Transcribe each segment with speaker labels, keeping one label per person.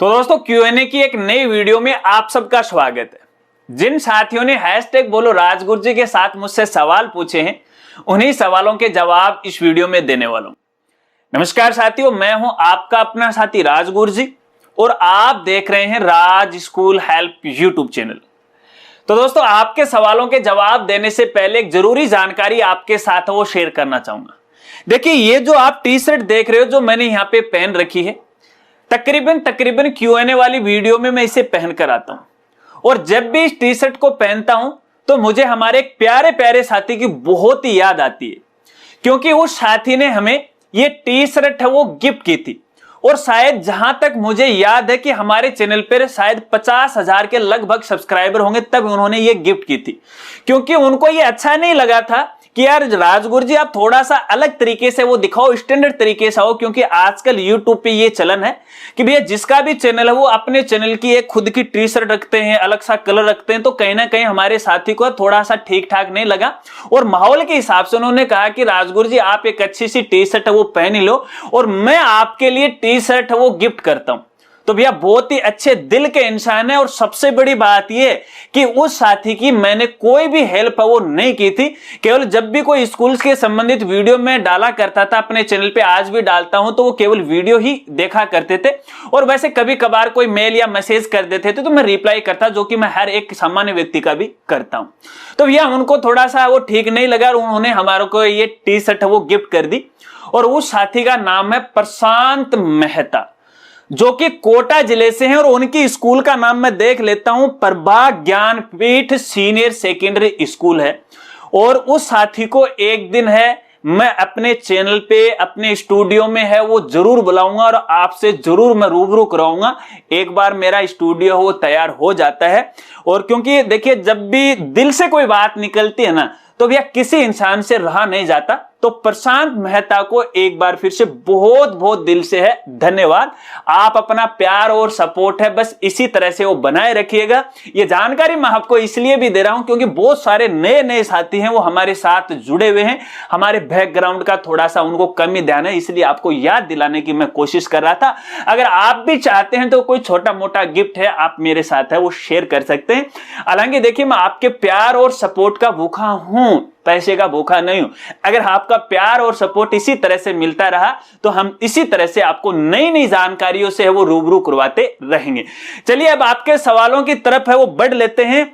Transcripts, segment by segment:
Speaker 1: तो दोस्तों Q&A की एक नई वीडियो में आप सबका स्वागत है। जिन साथियों ने हैशटैग बोलो राजगुरु जी के साथ मुझसे सवाल पूछे हैं, उन्हीं सवालों के जवाब इस वीडियो में देने वाला हूं। नमस्कार साथियों, मैं हूं आपका अपना साथी राजगुरु जी और आप देख रहे हैं राज स्कूल हेल्प यूट्यूब चैनल। तो दोस्तों, आपके सवालों के जवाब देने से पहले एक जरूरी जानकारी आपके साथ वो शेयर करना चाहूंगा। देखिए, ये जो आप टी शर्ट देख रहे हो जो मैंने यहाँ पे पहन रखी है, तकरीबन Q&A वाली वीडियो में मैं इसे पहनकर आता हूं और जब भी इस टी शर्ट को पहनता हूं तो मुझे हमारे एक प्यारे प्यारे साथी की बहुत ही याद आती है, क्योंकि उस साथी ने हमें ये टी शर्ट है वो गिफ्ट की थी और शायद जहां तक मुझे याद है कि हमारे चैनल पर शायद 50,000 के लगभग सब्सक्राइबर होंगे, तब उन्होंने ये गिफ्ट की थी। क्योंकि उनको ये अच्छा नहीं लगा था कि यार राजगुरु जी आप थोड़ा सा अलग तरीके से वो दिखाओ, स्टैंडर्ड तरीके से हो, क्योंकि आजकल यूट्यूब पे ये चलन है कि भैया जिसका भी चैनल है वो अपने चैनल की एक खुद की टी शर्ट रखते हैं, अलग सा कलर रखते हैं। तो कहीं ना कहीं हमारे साथी को थोड़ा सा ठीक ठाक नहीं लगा और माहौल के हिसाब से उन्होंने कहा कि राजगुरु जी आप एक अच्छी सी टी शर्ट है वो पहन लो और मैं आपके लिए टी शर्ट है वो गिफ्ट करता हूं। तो भैया बहुत ही अच्छे दिल के इंसान है और सबसे बड़ी बात यह कि उस साथी की मैंने कोई भी हेल्प वो नहीं की थी। केवल जब भी कोई स्कूल के संबंधित वीडियो में डाला करता था अपने चैनल पे, आज भी डालता हूं, तो वो केवल वीडियो ही देखा करते थे और वैसे कभी कभार कोई मेल या मैसेज कर देते थे तो मैं रिप्लाई करता, जो कि मैं हर एक सामान्य व्यक्ति का भी करता हूं। तो भैया उनको थोड़ा सा वो ठीक नहीं लगा और उन्होंने हमारे को ये टी शर्ट वो गिफ्ट कर दी और उस साथी का नाम है प्रशांत मेहता, जो कि कोटा जिले से हैं और उनकी स्कूल का नाम मैं देख लेता हूं, Prabha Jnanpith senior secondary school है। और उस साथी को एक दिन है मैं अपने चैनल पे अपने स्टूडियो में है वो जरूर बुलाऊंगा और आपसे जरूर मैं रूबरू कराऊंगा। एक बार मेरा स्टूडियो वो तैयार हो जाता है और क्योंकि देखिए जब भी दिल से कोई बात निकलती है ना तो भैया किसी इंसान से रहा नहीं जाता। तो प्रशांत मेहता को एक बार फिर से बहुत बहुत दिल से है धन्यवाद। आप अपना प्यार और सपोर्ट है बस इसी तरह से वो बनाए रखिएगा। ये जानकारी मैं आपको इसलिए भी दे रहा हूं क्योंकि बहुत सारे नए नए साथी हैं वो हमारे साथ जुड़े हुए हैं, हमारे बैकग्राउंड का थोड़ा सा उनको कमी ध्यान है, इसलिए आपको याद दिलाने की मैं कोशिश कर रहा था। अगर आप भी चाहते हैं तो कोई छोटा मोटा गिफ्ट है आप मेरे साथ है वो शेयर कर सकते हैं। हालांकि देखिए मैं आपके प्यार और सपोर्ट का भूखा हूं, पैसे का भूखा नहीं हूं। अगर आपका प्यार और सपोर्ट इसी तरह से मिलता रहा तो हम इसी तरह से आपको नई नई जानकारियों से वो रूबरू करवाते रहेंगे। चलिए अब आपके सवालों की तरफ है वो बढ़ लेते हैं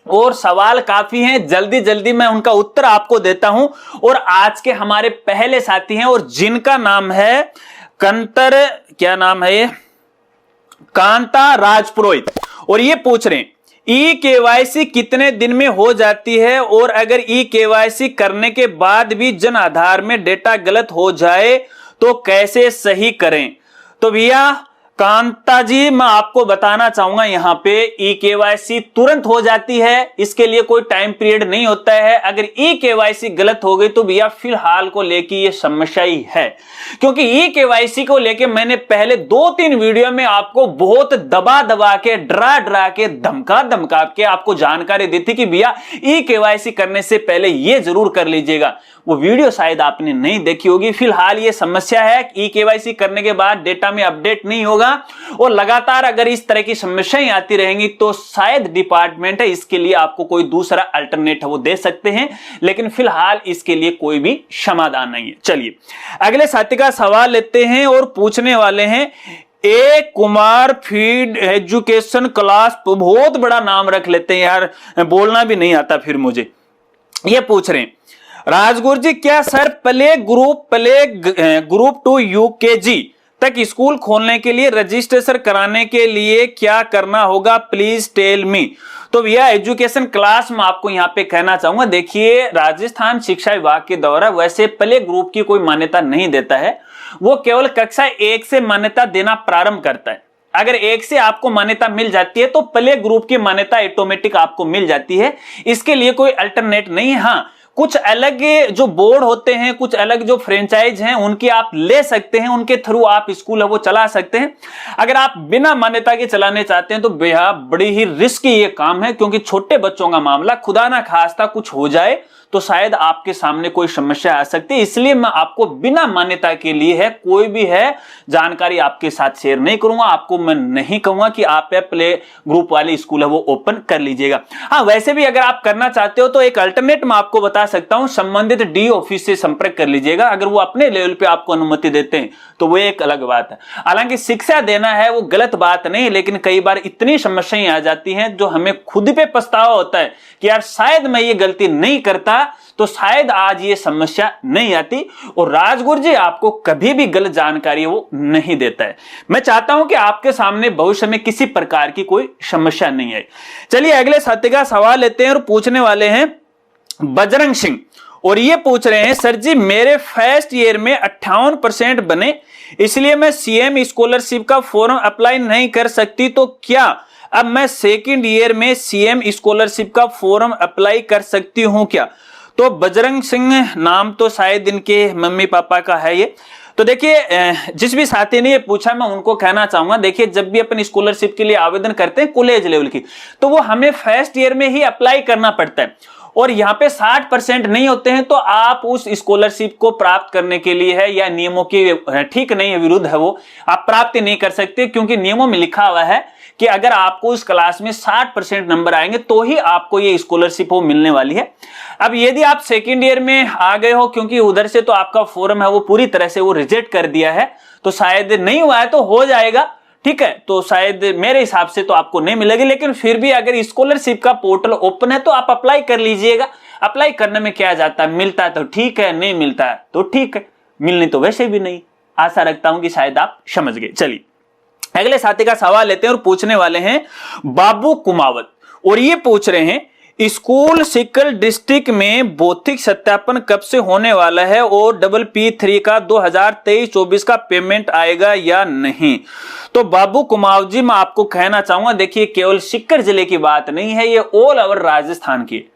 Speaker 1: और सवाल काफी हैं, जल्दी जल्दी मैं उनका उत्तर आपको देता हूं। और आज के हमारे पहले साथी हैं और जिनका नाम है क्या नाम है ये, कांता राजपुरोहित, और ये पूछ रहे हैं ई-केवाईसी कितने दिन में हो जाती है और अगर ई-केवाईसी करने के बाद भी जन आधार में डेटा गलत हो जाए तो कैसे सही करें। तो भैया कांता जी मैं आपको बताना चाहूंगा यहाँ पे ई-केवाईसी तुरंत हो जाती है, इसके लिए कोई टाइम पीरियड नहीं होता है। अगर ई-केवाईसी गलत हो गई तो भैया फिलहाल को लेके ये समस्या ही है, क्योंकि ई-केवाईसी को लेके मैंने पहले 2-3 वीडियो में आपको बहुत दबा दबा के डरा के धमका के आपको जानकारी दी थी कि भैया ई-केवाईसी करने से पहले ये जरूर कर लीजिएगा। वो वीडियो शायद आपने नहीं देखी होगी। फिलहाल ये समस्या है, ई-केवाईसी करने के बाद डेटा में अपडेट नहीं होगा और लगातार अगर इस तरह की समस्याएं आती रहेंगी तो शायद डिपार्टमेंट है इसके लिए आपको कोई दूसरा अल्टरनेट वो दे सकते हैं, लेकिन फिलहाल इसके लिए कोई भी समाधान नहीं है। चलिए अगले साथी का सवाल लेते हैं और पूछने वाले हैं ए कुमार फीड एजुकेशन क्लास, बहुत बड़ा नाम रख लेते हैं यार, बोलना भी नहीं आता फिर मुझे। ये पूछ रहे हैं राजगुरु जी क्या सर प्ले ग्रुप 2 UKG तक स्कूल खोलने के लिए रजिस्ट्रेशन कराने के लिए क्या करना होगा, प्लीज टेल मी। तो भैया एजुकेशन क्लास में आपको यहाँ पे कहना चाहूंगा, देखिए राजस्थान शिक्षा विभाग के द्वारा वैसे प्ले ग्रुप की कोई मान्यता नहीं देता है, वो केवल कक्षा 1 से मान्यता देना प्रारंभ करता है। अगर 1 से आपको मान्यता मिल जाती है तो प्ले ग्रुप की मान्यता ऑटोमेटिक आपको मिल जाती है, इसके लिए कोई अल्टरनेट नहीं है। हाँ, कुछ अलग जो बोर्ड होते हैं, कुछ अलग जो फ्रेंचाइज हैं उनकी आप ले सकते हैं, उनके थ्रू आप स्कूल है वो चला सकते हैं। अगर आप बिना मान्यता के चलाने चाहते हैं तो बेहद बड़ी ही रिस्की ये काम है, क्योंकि छोटे बच्चों का मामला खुदा ना खास्ता कुछ हो जाए तो शायद आपके सामने कोई समस्या आ सकती है। इसलिए मैं आपको बिना मान्यता के लिए है कोई भी है जानकारी आपके साथ शेयर नहीं करूंगा। आपको मैं नहीं कहूंगा कि आप प्ले ग्रुप वाली स्कूल है वो ओपन कर लीजिएगा। हाँ, वैसे भी अगर आप करना चाहते हो तो एक अल्टरनेट मैं आपको बता सकता हूं, संबंधित डी ऑफिस से संपर्क कर लीजिएगा। अगर वो अपने लेवल पे आपको अनुमति देते हैं तो वो एक अलग बात है। हालांकि शिक्षा देना है वो गलत बात नहीं, लेकिन कई बार इतनी समस्याएं आ जाती हैं जो हमें खुद पे पछतावा होता है कि यार शायद मैं ये गलती नहीं करता तो शायद आज ये समस्या नहीं आती। और राजगुरु जी आपको कभी भी गलत जानकारी वो नहीं देता है। मैं चाहता हूं कि आपके सामने भविष्य में किसी प्रकार की कोई समस्या नहीं आए। चलिए अगले साथी का सवाल लेते हैं और पूछने वाले हैं बजरंग सिंह, और ये पूछ रहे हैं सर जी मेरे फर्स्ट ईयर में 58% बने, इसलिए मैं सीएम स्कॉलरशिप का फॉर्म अप्लाई नहीं कर सकती, तो क्या अब मैं सेकंड ईयर में सीएम स्कॉलरशिप का फॉर्म अप्लाई कर सकती हूं क्या? तो बजरंग सिंह नाम तो शायद इनके मम्मी पापा का है ये। तो देखिए जिस भी साथी ने ये पूछा मैं उनको कहना चाहूंगा, देखिए जब भी अपन स्कॉलरशिप के लिए आवेदन करते हैं कॉलेज लेवल की, तो वो हमें फर्स्ट ईयर में ही अप्लाई करना पड़ता है। और यहाँ पे 60% नहीं होते हैं तो आप उस स्कॉलरशिप को प्राप्त करने के लिए है या नियमों की ठीक नहीं है, विरुद्ध है, वो आप प्राप्ति नहीं कर सकते, क्योंकि नियमों में लिखा हुआ है कि अगर आपको उस क्लास में 60% नंबर आएंगे तो ही आपको ये स्कॉलरशिप वो मिलने वाली है। अब यदि आप सेकेंड ईयर में आ गए हो, क्योंकि उधर से तो आपका फॉर्म है वो पूरी तरह से वो रिजेक्ट कर दिया है, तो शायद नहीं हुआ है तो हो जाएगा, ठीक है, तो शायद मेरे हिसाब से तो आपको नहीं मिलेगी। लेकिन फिर भी अगर स्कॉलरशिप का पोर्टल ओपन है तो आप अप्लाई कर लीजिएगा। अप्लाई करने में क्या जाता है, मिलता है तो ठीक है, नहीं मिलता है तो ठीक है, मिलने तो वैसे भी नहीं। आशा रखता हूं कि शायद आप समझ गए। चलिए अगले साथी का सवाल लेते हैं और पूछने वाले हैं बाबू कुमावत, और ये पूछ रहे हैं स्कूल सिकल डिस्ट्रिक्ट में भौतिक सत्यापन कब से होने वाला है और P3 का 2023-24 का पेमेंट आएगा या नहीं? तो बाबू कुमावत जी मैं आपको कहना चाहूंगा, देखिए केवल सीकर जिले की बात नहीं है, ये ऑल ओवर राजस्थान की।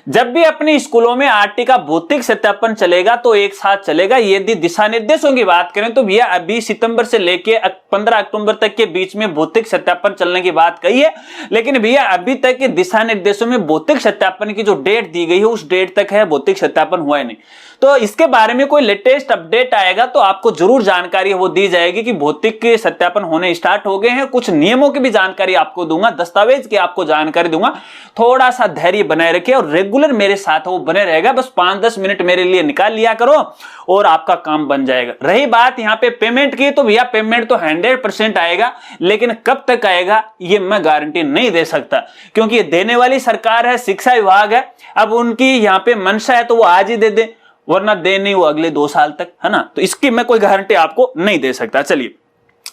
Speaker 1: जब भी अपने स्कूलों में आरटी का भौतिक सत्यापन चलेगा तो एक साथ चलेगा। यदि दिशा निर्देशों की बात करें तो भैया अभी सितंबर से लेके 15 अक्टूबर तक के बीच में भौतिक सत्यापन चलने की बात कही है, लेकिन भैया अभी तक के दिशा निर्देशों में भौतिक सत्यापन की जो डेट दी गई है उस डेट तक है भौतिक सत्यापन हुआ है नहीं। तो इसके बारे में कोई लेटेस्ट अपडेट आएगा तो आपको जरूर जानकारी वो दी जाएगी कि भौतिक के सत्यापन होने स्टार्ट हो गए हैं। कुछ नियमों की भी जानकारी आपको दूंगा, दस्तावेज की आपको जानकारी दूंगा। थोड़ा सा धैर्य बनाए रखिए और रेगुलर मेरे साथ वो बने रहेगा। बस 5-10 मिनट मेरे लिए निकाल लिया करो और आपका काम बन जाएगा। रही बात यहाँ पे पेमेंट की, तो भैया पेमेंट तो 100% आएगा, लेकिन कब तक आएगा ये मैं गारंटी नहीं दे सकता, क्योंकि ये देने वाली सरकार है, शिक्षा विभाग है। अब उनकी यहाँ पे मंशा है तो वो आज ही दे दे, वरना दे नहीं वो अगले 2 साल तक, है ना। तो इसकी मैं कोई गारंटी आपको नहीं दे सकता। चलिए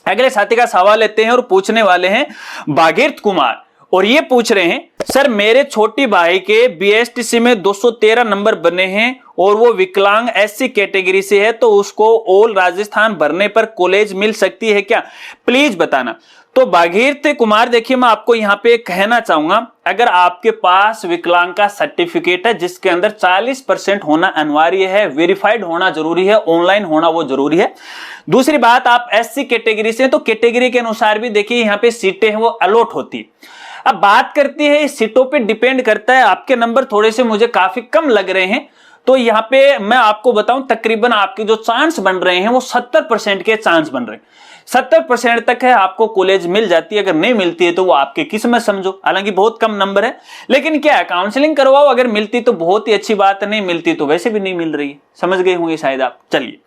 Speaker 1: अगले साथी का सवाल लेते हैं और पूछने वाले हैं भागीरथ कुमार, और ये पूछ रहे हैं सर मेरे छोटी भाई के बीएसटीसी में 213 नंबर बने हैं और वो विकलांग एससी कैटेगरी से है, तो उसको ऑल राजस्थान भरने पर कॉलेज मिल सकती है क्या, प्लीज बताना। तो भागीरथ कुमार देखिए मैं आपको यहाँ पे कहना चाहूंगा, अगर आपके पास विकलांग का सर्टिफिकेट है जिसके अंदर 40% होना अनिवार्य है, वेरीफाइड होना जरूरी है, ऑनलाइन होना वो जरूरी है। दूसरी बात आप एससी कैटेगरी से, तो कैटेगरी के अनुसार भी देखिए यहाँ पे सीटें हैं वो अलॉट होती। अब बात करती है सीटों पे डिपेंड करता है, आपके नंबर थोड़े से मुझे काफी कम लग रहे हैं, तो यहाँ पे मैं आपको बताऊं तकरीबन आपके जो चांस बन रहे हैं वो 70% के चांस बन रहे हैं। 70% तक है आपको कॉलेज मिल जाती है, अगर नहीं मिलती है तो वो आपकी किस्मत समझो। हालांकि बहुत कम नंबर है, लेकिन क्या है काउंसलिंग करवाओ, अगर मिलती तो बहुत ही अच्छी बात है, नहीं मिलती तो वैसे भी नहीं मिल रही है। समझ गए होंगे शायद आप। चलिए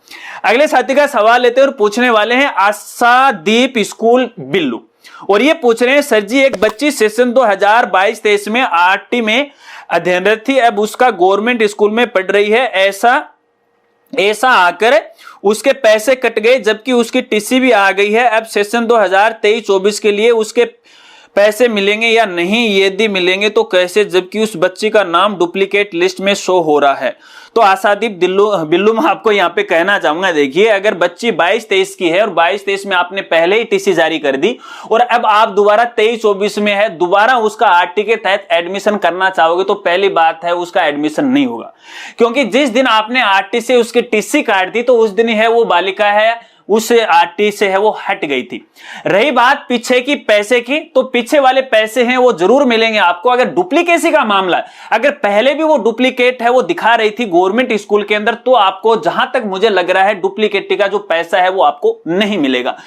Speaker 1: अगले साथी का सवाल लेते हैं और पूछने वाले हैं आशादीप स्कूल बिल्लू, और ये पूछ रहे हैं सर जी एक बच्ची सेशन 2022-23 में आरटी में अध्ययनरत थी, अब उसका गवर्नमेंट स्कूल में पढ़ रही है, ऐसा आकर उसके पैसे कट गए जबकि उसकी टीसी भी आ गई है। अब सेशन 2023-24 के लिए उसके पैसे मिलेंगे या नहीं, यदि मिलेंगे तो कैसे, जबकि उस बच्ची का नाम डुप्लीकेट लिस्ट में शो हो रहा है। तो आशादीप बिल्लू मैं आपको यहाँ पे कहना चाहूंगा, देखिए अगर बच्ची 22-23 की है और 22-23 में आपने पहले ही टीसी जारी कर दी और अब आप दोबारा 23-24 में है, दोबारा उसका आरटी के तहत एडमिशन करना चाहोगे तो पहली बात है उसका एडमिशन नहीं होगा, क्योंकि जिस दिन आपने आरटी से उसकी टीसी काट दी तो उस दिन है वो बालिका है उस आरटी से है वो हट गई थी। रही बात पीछे की पैसे की, तो पीछे वाले पैसे हैं वो जरूर मिलेंगे आपको। अगर डुप्लीकेसी का मामला है, अगर पहले भी वो डुप्लीकेट है वो दिखा रही थी गवर्नमेंट स्कूल के अंदर, तो आपको जहां तक मुझे लग रहा है डुप्लीकेट का जो पैसा है वो आपको नहीं मिलेगा।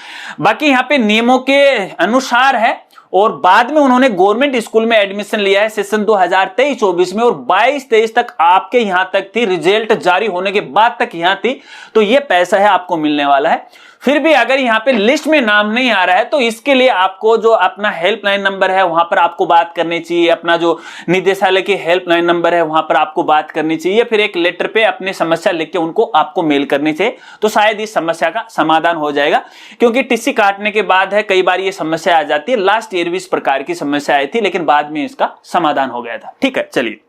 Speaker 1: बाकी यहां पे नियमों के अनुसार है, और बाद में उन्होंने गवर्नमेंट स्कूल में एडमिशन लिया है सेशन 2023-24 में, और 22-23 तक आपके यहां तक थी, रिजल्ट जारी होने के बाद तक यहां थी, तो ये पैसा है आपको मिलने वाला है। फिर भी अगर यहां पे लिस्ट में नाम नहीं आ रहा है तो इसके लिए आपको जो अपना हेल्पलाइन नंबर है वहां पर आपको बात करनी चाहिए, अपना जो निदेशालय की हेल्पलाइन नंबर है वहां पर आपको बात करनी चाहिए, फिर एक लेटर पे अपनी समस्या लिख के उनको आपको मेल करनी चाहिए, तो शायद इस समस्या का समाधान हो जाएगा। क्योंकि टीसी काटने के बाद है कई बार ये समस्या आ जाती है, लास्ट ईयर भी इस प्रकार की समस्या आई थी, लेकिन बाद में इसका समाधान हो गया था। ठीक है, चलिए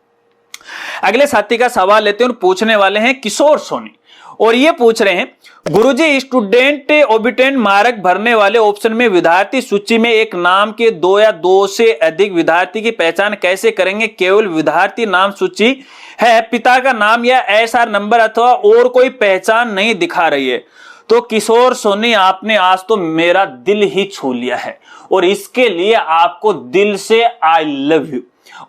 Speaker 1: अगले साथी का सवाल लेते हैं और पूछने वाले हैं किशोर सोनी, और ये पूछ रहे हैं गुरुजी स्टूडेंट ओबिटेंट मार्क भरने वाले ऑप्शन में विद्यार्थी सूची में एक नाम के 2 या 2 से अधिक विद्यार्थी की पहचान कैसे करेंगे? केवल विद्यार्थी नाम सूची है, पिता का नाम या एसआर नंबर अथवा और कोई पहचान नहीं दिखा रही है। तो किशोर सोनी, आपने आज तो मेरा दिल ही छू लिया है, और इसके लिए आपको दिल से आई लव यू।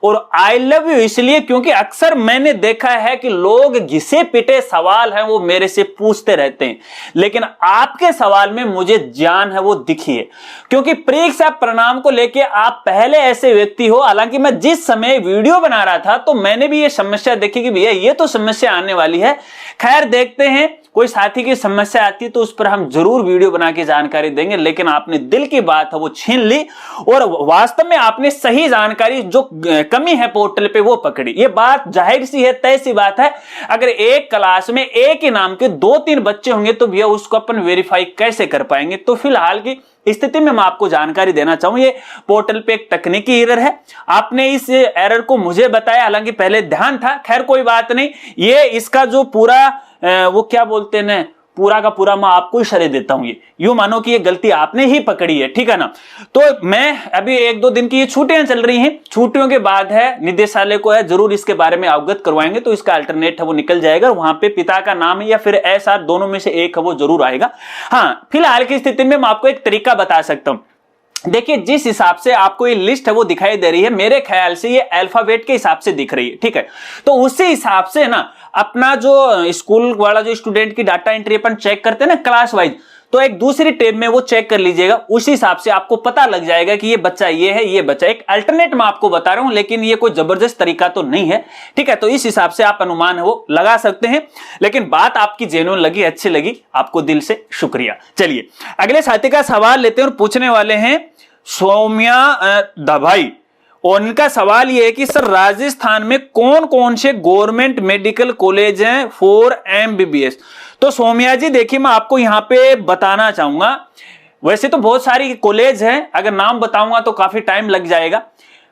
Speaker 1: और आई लव यू इसलिए क्योंकि अक्सर मैंने देखा है कि लोग घिसे पिटे सवाल हैं वो मेरे से पूछते रहते हैं, लेकिन आपके सवाल में मुझे जान है वो दिखी है। क्योंकि परीक्षा परिणाम को लेके आप पहले ऐसे व्यक्ति हो, हालांकि मैं जिस समय वीडियो बना रहा था तो मैंने भी ये समस्या देखी कि भैया ये तो समस्या आने वाली है। खैर देखते हैं, कोई साथी की समस्या आती है तो उस पर हम जरूर वीडियो बना के जानकारी देंगे, लेकिन आपने दिल की बात है वो छीन ली, और वास्तव में आपने सही जानकारी जो कमी है पोर्टल पे वो पकड़ी। ये बात जाहिर सी है, तय सी बात है, अगर एक क्लास में एक ही नाम के 2-3 बच्चे होंगे तो भैया उसको अपन वेरीफाई कैसे कर पाएंगे? तो फिलहाल की स्थिति में मैं आपको जानकारी देना चाहूं, ये पोर्टल पे एक तकनीकी एरर है। आपने इस एरर को मुझे बताया, हालांकि पहले ध्यान था, खैर कोई बात नहीं। ये इसका जो पूरा वो क्या बोलते हैं, पूरा का पूरा मैं आपको ही श्रेय देता हूं। ये यूं मानो कि ये गलती आपने ही पकड़ी है, ठीक है ना। तो मैं अभी 1-2 दिन की ये छुट्टियां चल रही हैं, छुट्टियों के बाद है निदेशालय को है जरूर इसके बारे में अवगत करवाएंगे, तो इसका अल्टरनेट है वो निकल जाएगा, वहां पे पिता का नाम है या फिर एसआर दोनों में से एक है वो जरूर आएगा। हाँ, फिलहाल की स्थिति में मैं आपको एक तरीका बता सकता हूं। देखिए, जिस हिसाब से आपको ये लिस्ट है वो दिखाई दे रही है, मेरे ख्याल से ये अल्फाबेट के हिसाब से दिख रही है, ठीक है। तो उसी हिसाब से ना अपना जो स्कूल वाला जो स्टूडेंट की डाटा एंट्री अपन चेक करते हैं ना क्लास वाइज, तो एक दूसरी टेब में वो चेक कर लीजिएगा, उसी हिसाब से आपको पता लग जाएगा कि ये बच्चा ये है, ये बच्चा। एक अल्टरनेट मैं आपको बता रहा हूं, लेकिन ये कोई जबरदस्त तरीका तो नहीं है, ठीक है। तो इस हिसाब से आप अनुमान है वो लगा सकते हैं, लेकिन बात आपकी जेन्युइन लगी, अच्छी लगी, आपको दिल से शुक्रिया। चलिए अगले साथी का सवाल लेते हैं और पूछने वाले हैं सौम्या दभाई, और इनका सवाल यह है कि सर राजस्थान में कौन कौन से गवर्नमेंट मेडिकल कॉलेज हैं फॉर एमबीबीएस? तो सौम्या जी देखिए, मैं आपको यहां पे बताना चाहूंगा, वैसे तो बहुत सारी कॉलेज हैं, अगर नाम बताऊंगा तो काफी टाइम लग जाएगा।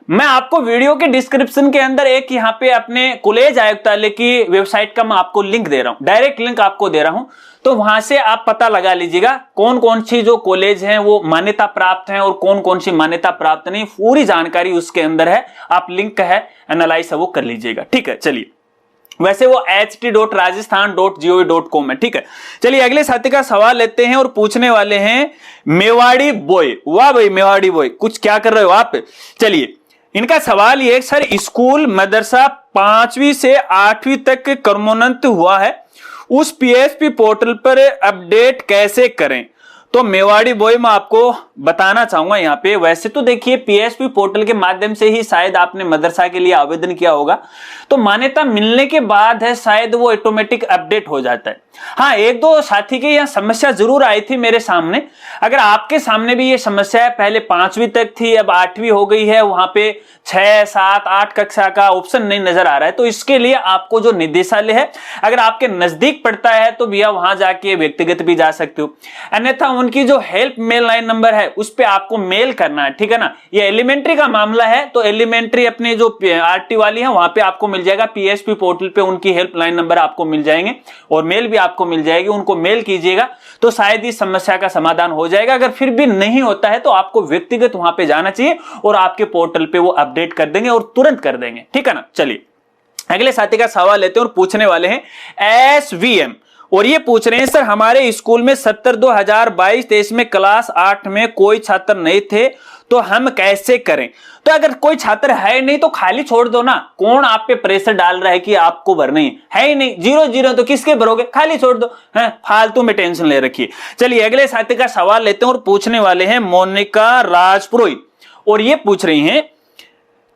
Speaker 1: मैं आपको वीडियो के डिस्क्रिप्शन के अंदर एक यहां पे अपने कॉलेज आयुक्तालय की वेबसाइट का मैं आपको लिंक दे रहा हूं, डायरेक्ट लिंक आपको दे रहा हूं, तो वहां से आप पता लगा लीजिएगा कौन कौन सी जो कॉलेज हैं वो मान्यता प्राप्त हैं और कौन कौन सी मान्यता प्राप्त नहीं, पूरी जानकारी उसके अंदर है। आप लिंक है एनालाइज वो कर लीजिएगा, ठीक है। चलिए, वैसे वो ht.rajasthan.gov.com है, ठीक है। चलिए अगले साथी का सवाल लेते हैं और पूछने वाले हैं मेवाड़ी बॉय। वाह भाई मेवाड़ी बॉय, कुछ क्या कर रहे हो आप? चलिए इनका सवाल ये, सर स्कूल मदरसा 5वीं से 8वीं तक क्रमोन्नत हुआ है, उस पीएसपी पोर्टल पर अपडेट कैसे करें? तो मेवाड़ी बॉय मैं आपको बताना चाहूंगा यहाँ पे, वैसे तो देखिए पीएसपी पोर्टल के माध्यम से ही शायद आपने मदरसा के लिए आवेदन किया होगा, तो मान्यता मिलने के बाद है शायद वो ऑटोमेटिक अपडेट हो जाता है। हाँ, 1-2 साथी की यह समस्या जरूर आई थी मेरे सामने, अगर आपके सामने भी ये समस्या है, पहले 5वीं तक थी अब 8वीं हो गई है, वहां पे 6, 7, 8 कक्षा का ऑप्शन नहीं नजर आ रहा है, तो इसके लिए आपको जो निदेशालय है अगर आपके नजदीक पड़ता है तो भैया वहां जाके व्यक्तिगत भी जा सकते हो, अन्यथा उनकी जो हेल्प मेल लाइन नंबर है उस पे आपको मेल करना है, ठीक है ना। ये एलिमेंट्री का मामला है, तो एलिमेंट्री अपने जो आरटी वाली है वहां पे आपको मिल जाएगा, पीएसपी पोर्टल पे उनकी हेल्प लाइन नंबर आपको मिल जाएंगे और मेल भी आपको मिल जाएगी, उनको मेल कीजिएगा तो शायद इस समस्या का समाधान हो जाएगा। अगर फिर भी नहीं होता है तो आपको व्यक्तिगत वहां पे जाना चाहिए और आपके पोर्टल पे वो अपडेट कर देंगे और तुरंत कर देंगे, ठीक है ना। चलिए अगले साथी का सवाल लेते हैं और पूछने वाले हैं एसवीएम, और ये पूछ रहे हैं सर हमारे स्कूल में 70/2022-23 में क्लास 8 में कोई छात्र नहीं थे तो हम कैसे करें। तो अगर कोई छात्र है नहीं तो खाली छोड़ दो ना, कौन आप पे प्रेशर डाल रहा है कि आपको भरनी है ही नहीं, 0-0 तो किसके भरोगे, खाली छोड़ दो, हैं फालतू में टेंशन ले रखिए। चलिए अगले साथी का सवाल लेते हैं और पूछने वाले हैं मोनिका राजपुरोहित, और ये पूछ रही हैं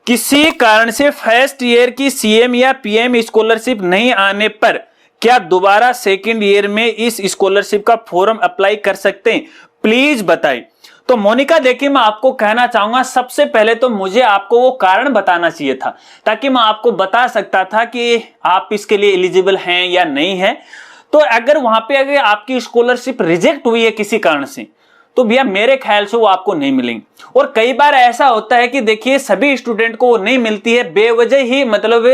Speaker 1: किसी कारण से फर्स्ट ईयर की सीएम या पीएम स्कॉलरशिप नहीं आने पर क्या दोबारा सेकंड ईयर में इस स्कॉलरशिप का फॉर्म अप्लाई कर सकते हैं, प्लीज बताएं। तो मोनिका देखिए मैं आपको कहना चाहूंगा सबसे पहले तो मुझे आपको वो कारण बताना चाहिए था ताकि मैं आपको बता सकता था कि आप इसके लिए एलिजिबल हैं या नहीं है। तो अगर वहां पे अगर आपकी स्कॉलरशिप रिजेक्ट हुई है किसी कारण से तो भैया मेरे ख्याल से वो आपको नहीं मिलेंगी। और कई बार ऐसा होता है कि देखिए सभी स्टूडेंट को नहीं मिलती है बेवजह ही, मतलब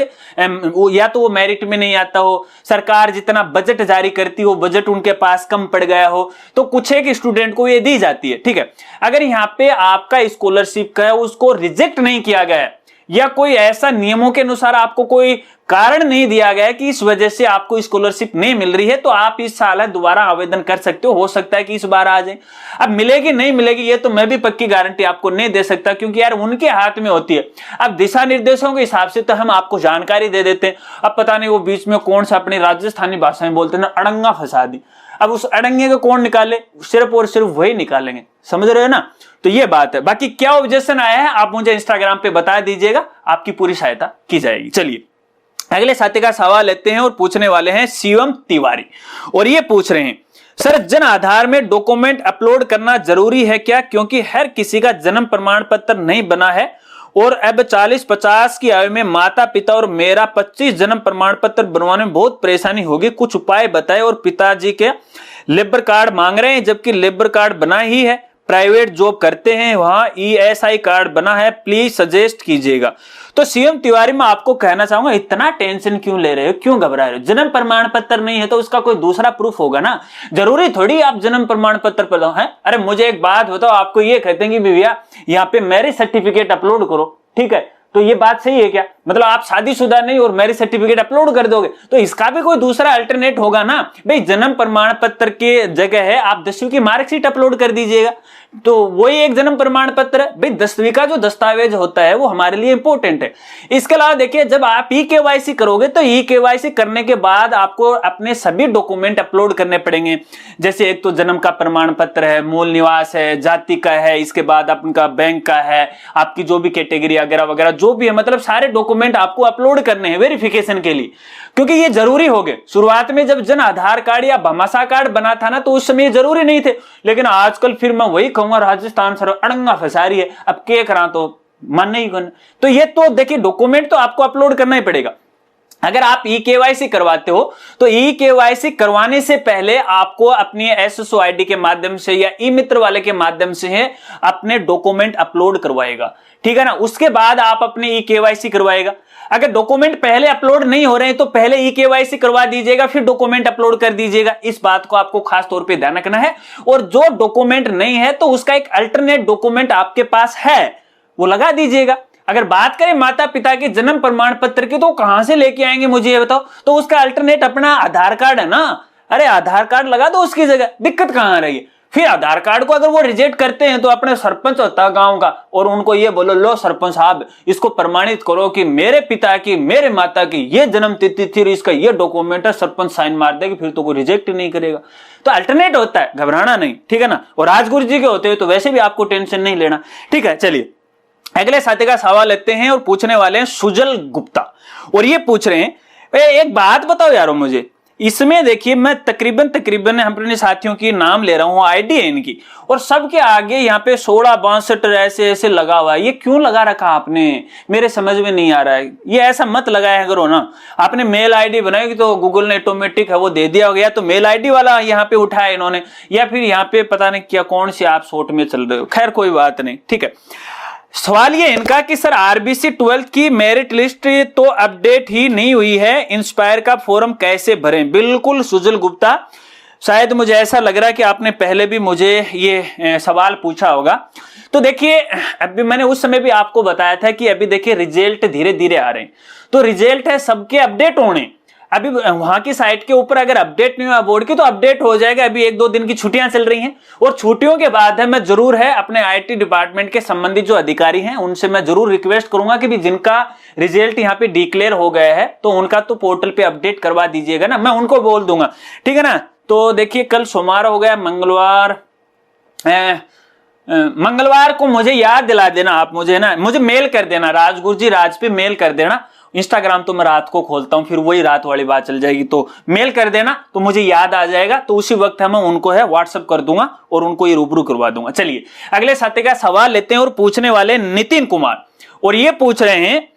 Speaker 1: या तो वो मेरिट में नहीं आता हो, सरकार जितना बजट जारी करती हो बजट उनके पास कम पड़ गया हो, तो कुछ एक स्टूडेंट को ये दी जाती है। ठीक है, अगर यहाँ पे आपका स्कॉलरशिप का उसको रिजेक्ट नहीं किया गया है या कोई ऐसा नियमों के अनुसार आपको कोई कारण नहीं दिया गया कि इस वजह से आपको स्कॉलरशिप नहीं मिल रही है, तो आप इस साल दोबारा आवेदन कर सकते हो सकता है कि इस बार आ जाए। अब मिलेगी नहीं मिलेगी ये तो मैं भी पक्की गारंटी आपको नहीं दे सकता क्योंकि यार उनके हाथ में होती है। अब दिशा निर्देशों के हिसाब से तो हम आपको जानकारी दे देते हैं, अब पता नहीं वो बीच में कौन सा अपनी राजस्थानी भाषा में बोलते हैं ना अड़ंगा फंसा दी, अब उस अड़ंगे को कौन निकाले, सिर्फ और सिर्फ वही निकालेंगे, समझ रहे हो ना। तो ये बात है, बाकी क्या ऑब्जेक्शन आया है आप मुझे इंस्टाग्राम पे बता दीजिएगा, आपकी पूरी सहायता की जाएगी। चलिए अगले साथी का सवाल लेते हैं और पूछने वाले हैं शिवम तिवारी, और ये पूछ रहे हैं सर जन आधार में डॉक्यूमेंट अपलोड करना जरूरी है क्या, क्योंकि हर किसी का जन्म प्रमाण पत्र नहीं बना है और अब 40-50 की आयु में माता पिता और मेरा 25 जन्म प्रमाण पत्र बनवाने में बहुत परेशानी होगी, कुछ उपाय बताएं। और पिताजी के लेबर कार्ड मांग रहे हैं जबकि लेबर कार्ड बना ही है, प्राइवेट जॉब करते हैं, वहां ईएसआई कार्ड बना है, प्लीज सजेस्ट कीजिएगा। तो सीएम तिवारी मैं आपको कहना चाहूंगा इतना टेंशन क्यों ले रहे हो, क्यों घबरा रहे हो, जन्म प्रमाण पत्र नहीं है तो उसका कोई दूसरा प्रूफ होगा ना, जरूरी थोड़ी आप जन्म प्रमाण पत्र पर है। अरे मुझे एक बात बताओ, आपको ये कहते हैं कि भैया यहाँ पे मैरिज सर्टिफिकेट अपलोड करो, ठीक है, तो ये बात सही है क्या, मतलब आप शादीशुदा नहीं और मैरिज सर्टिफिकेट अपलोड कर दोगे, तो इसका भी कोई दूसरा अल्टरनेट होगा ना भाई, जन्म प्रमाण पत्र के जगह है आप 10वीं की मार्कशीट अपलोड कर दीजिएगा, तो वही एक जन्म प्रमाण पत्र है भाई। 10वीं का जो दस्तावेज होता है वो हमारे लिए इंपॉर्टेंट है। इसके अलावा देखिए जब आप ई-केवाईसी करोगे तो ई-केवाईसी करने के बाद आपको अपने सभी डॉक्यूमेंट अपलोड करने पड़ेंगे, जैसे एक तो जन्म का प्रमाण पत्र है, मूल निवास है, जाति का है, इसके बाद आपका बैंक का है, आपकी जो भी कैटेगरी वगैरह वगैरह जो भी है, मतलब सारे डॉक्यूमेंट आपको अपलोड करने हैं वेरिफिकेशन के लिए, क्योंकि ये जरूरी हो गए। शुरुआत में जब जन आधार कार्ड या भामाशाह कार्ड बना था ना तो उस समय जरूरी नहीं थे, लेकिन आजकल फिर मैं वही कहूंगा राजस्थान सर अड़ंगा फंसा रही है, अब के करा तो मन नहीं करना। तो ये तो देखिए डॉक्यूमेंट तो आपको अपलोड करना ही पड़ेगा। अगर आप ई-केवाईसी करवाते हो तो ई-केवाईसी करवाने से पहले आपको अपनी एसएसओ आईडी के माध्यम से या ई मित्र वाले के माध्यम से अपने डॉक्यूमेंट अपलोड करवाएगा, ठीक है ना, उसके बाद आप अपने ई-केवाईसी करवाएगा। अगर डॉक्यूमेंट पहले अपलोड नहीं हो रहे हैं तो पहले ई-केवाईसी करवा दीजिएगा फिर डॉक्यूमेंट अपलोड कर दीजिएगा, इस बात को आपको खास तौर पे ध्यान रखना है। और जो डॉक्यूमेंट नहीं है तो उसका एक अल्टरनेट डॉक्यूमेंट आपके पास है वो लगा दीजिएगा। अगर बात करें माता पिता के जन्म प्रमाण पत्र की तो कहां से लेके आएंगे मुझे ये बताओ, तो उसका अल्टरनेट अपना आधार कार्ड है ना, अरे आधार कार्ड लगा दो उसकी जगह, दिक्कत कहां आ रही है। फिर आधार कार्ड को अगर वो रिजेक्ट करते हैं तो अपने सरपंच होता है गांव का और उनको ये बोलो लो सरपंच साहब इसको प्रमाणित करो कि मेरे पिता की मेरे माता की ये जन्म तिथि थी, इसका ये डॉक्यूमेंट है, सरपंच साइन मार देगी, फिर तो कोई रिजेक्ट नहीं करेगा। तो अल्टरनेट होता है, घबराना नहीं, ठीक है ना। और राजगुरु जी के होते हैं तो वैसे भी आपको टेंशन नहीं लेना, ठीक है। चलिए अगले साथी का सवाल लेते हैं और पूछने वाले हैं सुजल गुप्ता, और ये पूछ रहे हैं एक बात बताओ यारो मुझे, इसमें देखिए मैं तकरीबन अपने साथियों की नाम ले रहा हूं, आईडी है इनकी, और सबके आगे यहाँ पे 16-62 ऐसे लगा हुआ है, ये क्यों लगा रखा आपने, मेरे समझ में नहीं आ रहा है। ये ऐसा मत लगाया करो ना, आपने मेल आईडी बनाएगी तो गूगल ने ऑटोमेटिक है वो दे दिया हो गया, तो मेल आईडी वाला यहाँ पे उठाया इन्होंने, या फिर यहाँ पे पता नहीं क्या कौन सी आप शॉर्ट में चल रहे हो, खैर कोई बात नहीं, ठीक है। सवाल ये इनका कि सर आरबीसी 12th की मेरिट लिस्ट तो अपडेट ही नहीं हुई है, इंस्पायर का फॉर्म कैसे भरें। बिल्कुल सुजल गुप्ता, शायद मुझे ऐसा लग रहा है कि आपने पहले भी मुझे ये सवाल पूछा होगा। तो देखिए अभी मैंने उस समय भी आपको बताया था कि अभी देखिए रिजल्ट धीरे धीरे आ रहे हैं, तो रिजल्ट है सबके अपडेट होने। अभी वहां की साइट के ऊपर अगर अपडेट नहीं हुआ बोर्ड की तो अपडेट हो जाएगा। अभी 1-2 दिन की छुट्टियां चल रही हैं और छुट्टियों के बाद है मैं जरूर है अपने आईटी डिपार्टमेंट के संबंधित जो अधिकारी हैं उनसे मैं जरूर रिक्वेस्ट करूंगा कि भी जिनका रिजल्ट यहाँ पे डिक्लेयर हो गया है तो उनका तो पोर्टल पे अपडेट करवा दीजिएगा ना, मैं उनको बोल दूंगा, ठीक है ना। तो देखिए कल सोमवार हो गया, मंगलवार को मुझे याद दिला देना आप, मुझे मेल कर देना, राजगुरु जी राज पे मेल कर देना। इंस्टाग्राम तो मैं रात को खोलता हूं, फिर वही रात वाली बात चल जाएगी, तो मेल कर देना तो मुझे याद आ जाएगा, तो उसी वक्त मैं उनको है व्हाट्सएप कर दूंगा और उनको ये रूबरू करवा दूंगा। चलिए अगले साथी का सवाल लेते हैं और पूछने वाले नितिन कुमार, और ये पूछ रहे हैं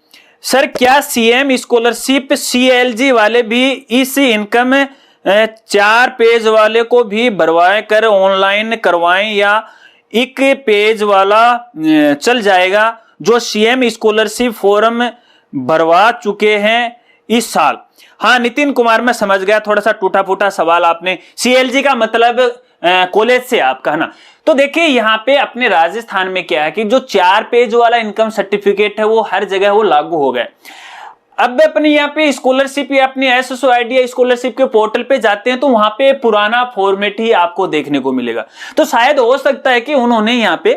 Speaker 1: सर क्या सीएम स्कॉलरशिप सीएलजी वाले भी इस इनकम 4 पेज वाले को भी भरवाए कर ऑनलाइन करवाएं या एक पेज वाला चल जाएगा जो सीएम स्कॉलरशिप फॉर्म भरवा चुके हैं इस साल? हाँ नितिन कुमार मैं समझ गया, थोड़ा सा टूटा फूटा सवाल आपने, सीएलजी का मतलब कॉलेज से आप कहना। तो देखिए यहाँ पे अपने राजस्थान में क्या है कि जो 4 पेज वाला इनकम सर्टिफिकेट है वो हर जगह वो लागू हो गए। अब अपने यहाँ पे स्कॉलरशिप या अपनी एसएसओ आईडी स्कॉलरशिप के पोर्टल पे जाते हैं तो वहां पे पुराना फॉर्मेट ही आपको देखने को मिलेगा। तो शायद हो सकता है कि उन्होंने यहाँ पे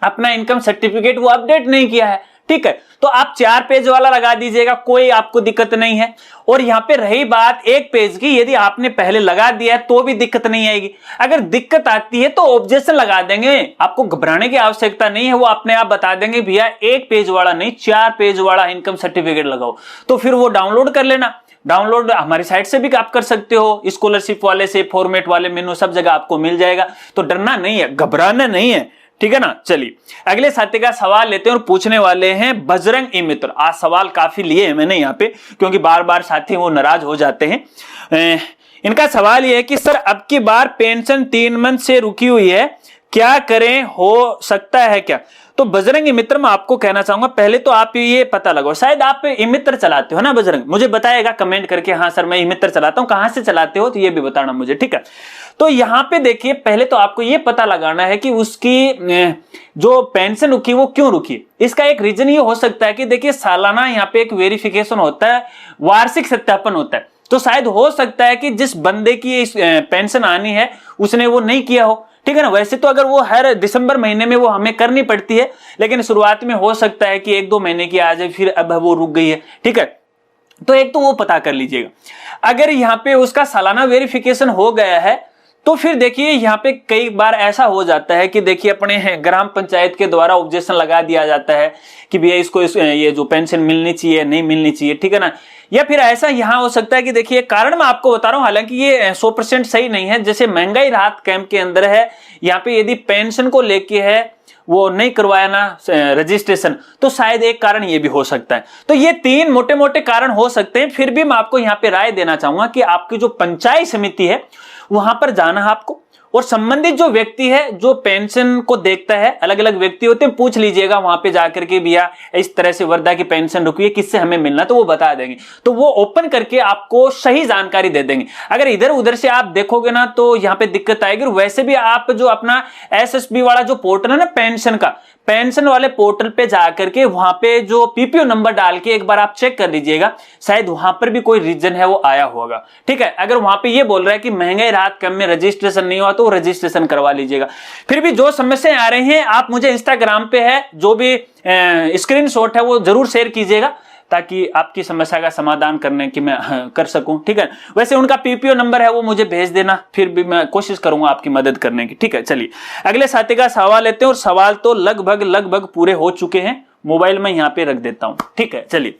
Speaker 1: अपना इनकम सर्टिफिकेट वो अपडेट नहीं किया है, ठीक है। तो आप 4 पेज वाला लगा दीजिएगा, कोई आपको दिक्कत नहीं है। और यहां पे रही बात 1 पेज की, यदि आपने पहले लगा दिया है तो भी दिक्कत नहीं आएगी। अगर दिक्कत आती है तो ऑब्जेक्शन लगा देंगे, आपको घबराने की आवश्यकता नहीं है, वो अपने आप बता देंगे भैया 1 पेज वाला नहीं 4 पेज वाला इनकम सर्टिफिकेट लगाओ, तो फिर वो डाउनलोड कर लेना। डाउनलोड हमारी साइट से भी आप कर सकते हो, स्कॉलरशिप वाले से, फॉर्मेट वाले मेनू सब जगह आपको मिल जाएगा, तो डरना नहीं है, घबराना नहीं है, ठीक है ना। चलिए अगले साथी का सवाल लेते हैं और पूछने वाले हैं बजरंग ई मित्र। आज सवाल काफी लिए हैं मैंने यहाँ पे क्योंकि बार बार साथी वो नाराज हो जाते हैं। इनका सवाल यह है कि सर अब की बार पेंशन 3 मंथ से रुकी हुई है, क्या करें, हो सकता है क्या? तो बजरंग ई मित्र मैं आपको कहना चाहूंगा, पहले तो आप ये पता लगाओ, शायद आप ई मित्र चलाते हो ना बजरंग, मुझे बताएगा कमेंट करके, हाँ सर मैं ई मित्र चलाता हूं, कहां से चलाते हो तो ये भी बताना मुझे, ठीक है। तो यहां पे देखिए पहले तो आपको ये पता लगाना है कि उसकी जो पेंशन रुकी वो क्यों रुकी। इसका एक रीजन ये हो सकता है कि देखिए सालाना यहाँ पे एक वेरिफिकेशन होता है, वार्षिक सत्यापन होता है, तो शायद हो सकता है कि जिस बंदे की पेंशन आनी है उसने वो नहीं किया हो, ठीक है ना। वैसे तो अगर वो हर दिसंबर महीने में वो हमें करनी पड़ती है, लेकिन शुरुआत में हो सकता है कि 1-2 महीने की आ जाए, फिर अब वो रुक गई है, ठीक है। तो एक तो वो पता कर लीजिएगा। अगर यहाँ पे उसका सालाना वेरिफिकेशन हो गया है तो फिर देखिए यहाँ पे कई बार ऐसा हो जाता है कि देखिए अपने ग्राम पंचायत के द्वारा ऑब्जेक्शन लगा दिया जाता है कि भैया इसको ये जो पेंशन मिलनी चाहिए नहीं मिलनी चाहिए, ठीक है ना। या फिर ऐसा यहाँ हो सकता है कि देखिए कारण मैं आपको बता रहा हूं, हालांकि ये 100% सही नहीं है। जैसे महंगाई राहत कैंप के अंदर है, यहाँ पे यदि पेंशन को लेके है वो नहीं करवाया ना रजिस्ट्रेशन, तो शायद एक कारण ये भी हो सकता है। तो ये 3 मोटे मोटे कारण हो सकते हैं। फिर भी मैं आपको यहाँ पे राय देना चाहूंगा कि आपकी जो पंचायत समिति है वहां पर जाना है आपको, और संबंधित जो व्यक्ति है जो पेंशन को देखता है, अलग अलग व्यक्ति होते हैं, पूछ लीजिएगा वहां पे जाकर के भैया इस तरह से वर्धा की पेंशन रुकी है, किससे हमें मिलना, तो वो बता देंगे, तो वो ओपन करके आपको सही जानकारी दे देंगे। अगर इधर उधर से आप देखोगे ना तो यहाँ पे दिक्कत आएगी। वैसे भी आप जो अपना एसएसबी वाला जो पोर्टल है ना पेंशन का, पेंशन वाले पोर्टल पे जाकर के वहां पे जो पीपीओ नंबर डाल के एक बार आप चेक कर लीजिएगा, शायद वहां पर भी कोई रीजन है वो आया होगा, ठीक है। अगर वहां पे ये बोल रहा है कि महंगाई राहत कैंप में रजिस्ट्रेशन नहीं हुआ तो रजिस्ट्रेशन करवा लीजिएगा। फिर भी जो समस्याएं आ रही हैं आप मुझे इंस्टाग्राम पे है जो भी स्क्रीनशॉट है वो जरूर शेयर कीजिएगा ताकि आपकी समस्या का समाधान करने की मैं कर सकूं, ठीक है। वैसे उनका पीपीओ नंबर है वो मुझे भेज देना, फिर भी मैं कोशिश करूंगा आपकी मदद करने की, ठीक है। चलिए अगले साथी का सवाल लेते हैं, और सवाल तो लगभग पूरे हो चुके हैं, मोबाइल में यहाँ पे रख देता हूं, ठीक है। चलिए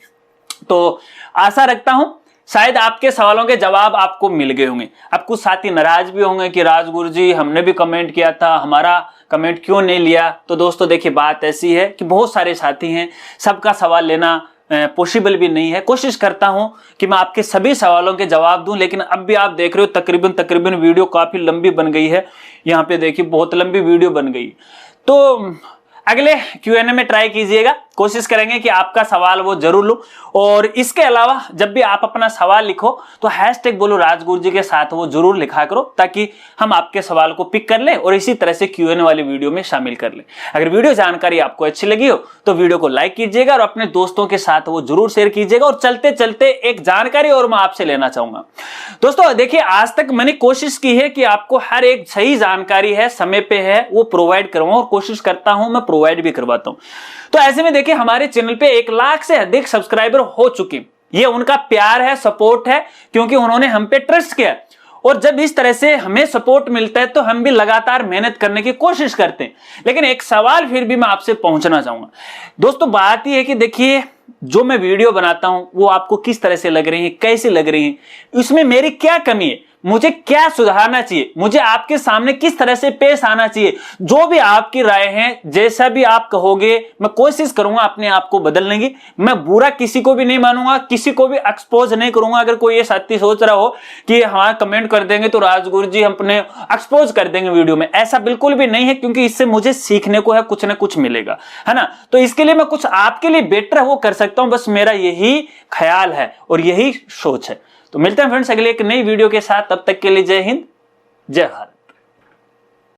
Speaker 1: तो आशा रखता हूं शायद आपके सवालों के जवाब आपको मिल गए होंगे। अब कुछ साथी नाराज भी होंगे कि राजगुरु जी हमने भी कमेंट किया था, हमारा कमेंट क्यों नहीं लिया। तो दोस्तों देखिए बात ऐसी है कि बहुत सारे साथी हैं, सबका सवाल लेना पॉसिबल भी नहीं है। कोशिश करता हूं कि मैं आपके सभी सवालों के जवाब दूं, लेकिन अब भी आप देख रहे हो तकरीबन वीडियो काफी लंबी बन गई है। यहाँ पे देखिए बहुत लंबी वीडियो बन गई, तो अगले Q&A में ट्राई कीजिएगा। कोशिश करेंगे कि आपका सवाल वो जरूर लूं। और इसके अलावा जब भी आप अपना सवाल लिखो तो हैशटैग बोलो राजगुरु जी के साथ वो जरूर लिखा करो, ताकि हम आपके सवाल को पिक कर लें और इसी तरह से Q&A वाली वीडियो में शामिल कर लें। अगर वीडियो जानकारी आपको अच्छी लगी हो तो वीडियो को लाइक कीजिएगा और अपने दोस्तों के साथ वो जरूर शेयर कीजिएगा। और चलते चलते एक जानकारी और मैं आपसे लेना चाहूंगा दोस्तों, देखिए आज तक मैंने कोशिश की है कि आपको हर एक सही जानकारी है, समय पे है, वो प्रोवाइड करवाऊं और कोशिश करता हूं मैं प्रोवाइड भी करवाता हूं। तो ऐसे में देखिए हमारे चैनल पे 1 लाख से अधिक सब्सक्राइबर हो चुके, ये उनका प्यार है, सपोर्ट है, क्योंकि उन्होंने हम पे ट्रस्ट किया। और जब इस तरह से हमें सपोर्ट मिलता है तो हम भी लगातार मेहनत करने की कोशिश करते हैं। लेकिन एक सवाल फिर भी मैं आपसे पहुंचना चाहूंगा दोस्तों, बात यह है कि देखिए जो मैं वीडियो बनाता हूं वो आपको किस तरह से लग रही है, कैसी लग रही है, इसमें मेरी क्या कमी है, मुझे क्या सुधारना चाहिए, मुझे आपके सामने किस तरह से पेश आना चाहिए। जो भी आपकी राय है, जैसा भी आप कहोगे, मैं कोशिश करूंगा अपने आप को बदलने की। मैं बुरा किसी को भी नहीं मानूंगा, किसी को भी एक्सपोज नहीं करूंगा। अगर कोई ये साथी सोच रहा हो कि हाँ कमेंट कर देंगे तो राजगुरु जी अपने एक्सपोज कर देंगे वीडियो में, ऐसा बिल्कुल भी नहीं है, क्योंकि इससे मुझे सीखने को है, कुछ ना कुछ मिलेगा, है ना। तो इसके लिए मैं कुछ आपके लिए बेटर है वो कर सकता हूं, बस मेरा यही ख्याल है और यही सोच है। तो मिलते हैं फ्रेंड्स अगले एक नई वीडियो के साथ, तब तक के लिए जय हिंद, जय भारत।